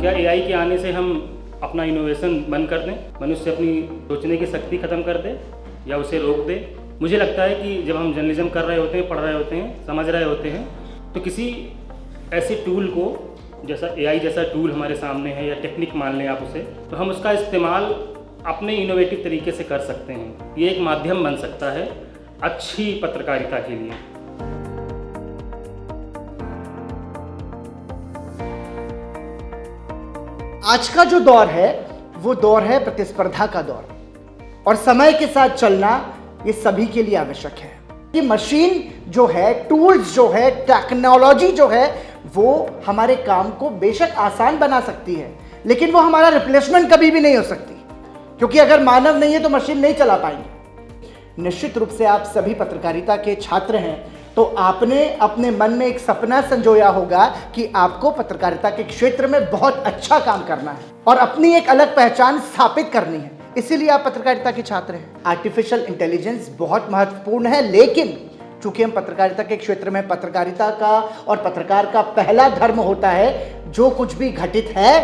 क्या एआई के आने से हम अपना इनोवेशन बंद कर दें, मनुष्य अपनी सोचने की शक्ति ख़त्म कर दे या उसे रोक दे? मुझे लगता है कि जब हम जर्नलिज्म कर रहे होते हैं, पढ़ रहे होते हैं, समझ रहे होते हैं, तो किसी ऐसे टूल को, जैसा एआई जैसा टूल हमारे सामने है या टेक्निक मान लें आप उसे, तो हम उसका इस्तेमाल अपने इनोवेटिव तरीके से कर सकते हैं। ये एक माध्यम बन सकता है अच्छी पत्रकारिता के लिए। आज का जो दौर है वो दौर है प्रतिस्पर्धा का दौर, और समय के साथ चलना ये सभी के लिए आवश्यक है। ये मशीन जो है, टूल्स जो है, टेक्नोलॉजी जो है, वो हमारे काम को बेशक आसान बना सकती है, लेकिन वो हमारा रिप्लेसमेंट कभी भी नहीं हो सकती, क्योंकि अगर मानव नहीं है तो मशीन नहीं चला पाएंगे। निश्चित रूप से आप सभी पत्रकारिता के छात्र हैं, तो आपने अपने मन में एक सपना संजोया होगा कि आपको पत्रकारिता के क्षेत्र में बहुत अच्छा काम करना है और अपनी एक अलग पहचान स्थापित करनी है, इसीलिए आप पत्रकारिता के छात्र हैं। आर्टिफिशियल इंटेलिजेंस बहुत महत्वपूर्ण है, लेकिन चूंकि हम पत्रकारिता के क्षेत्र में, पत्रकारिता का और पत्रकार का पहला धर्म होता है जो कुछ भी घटित है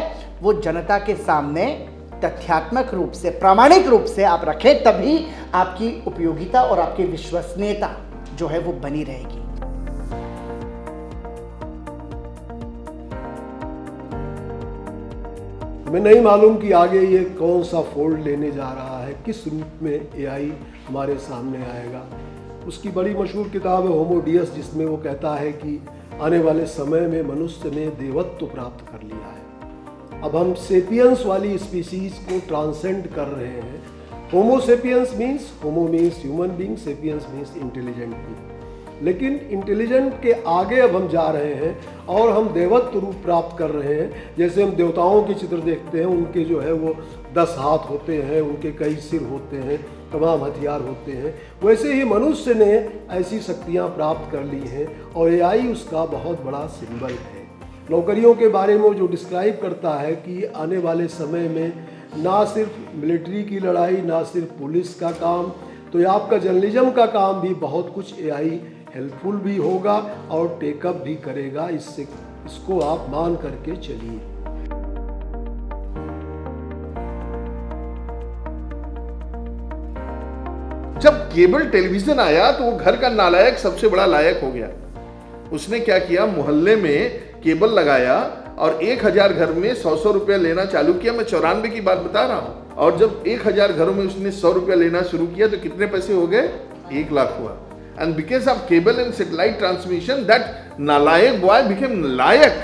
वो जनता के सामने तथ्यात्मक रूप से, प्रामाणिक रूप से आप रखें, तभी आपकी उपयोगिता और आपकी विश्वसनीयता जो है वो बनी रहेगी। हमें नहीं मालूम कि आगे ये कौन सा फोल्ड लेने जा रहा है, किस रूप में एआई हमारे सामने आएगा। उसकी बड़ी मशहूर किताब है होमो डियस, जिसमें वो कहता है कि आने वाले समय में मनुष्य ने देवत्व प्राप्त कर लिया है। अब हम सेपियंस वाली स्पीसीज को ट्रांसेंड कर रहे हैं। Homo sapiens means, homo means human being, sapiens means intelligent being. लेकिन इंटेलिजेंट के आगे अब हम जा रहे हैं और हम देवत्व रूप प्राप्त कर रहे हैं। जैसे हम देवताओं के चित्र देखते हैं, उनके जो है वो 10 हाथ होते हैं, उनके कई सिर होते हैं, तमाम हथियार होते हैं। वैसे ही मनुष्य ने ऐसी शक्तियाँ प्राप्त कर ली हैं और एआई उसका बहुत बड़ा सिंबल है। नौकरियों के बारे में जो डिस्क्राइब करता है कि आने वाले समय में ना सिर्फ मिलिट्री की लड़ाई, ना सिर्फ पुलिस का काम, तो ये आपका जर्नलिज्म का काम भी बहुत कुछ एआई हेल्पफुल भी होगा और टेकअप भी करेगा। इसको आप मान करके चलिए। जब केबल टेलीविजन आया तो वो घर का नालायक सबसे बड़ा लायक हो गया। उसने क्या किया, मोहल्ले में केबल लगाया और 1000 घर में 100 रुपया लेना चालू किया। मैं 94 की बात बता रहा हूँ। और जब 1000 घरों में उसने 100 रुपया लेना शुरू किया तो कितने पैसे हो गए? 1 लाख हुआ। And because of cable and satellite transmission that नालायक बॉय बिकेम लायक।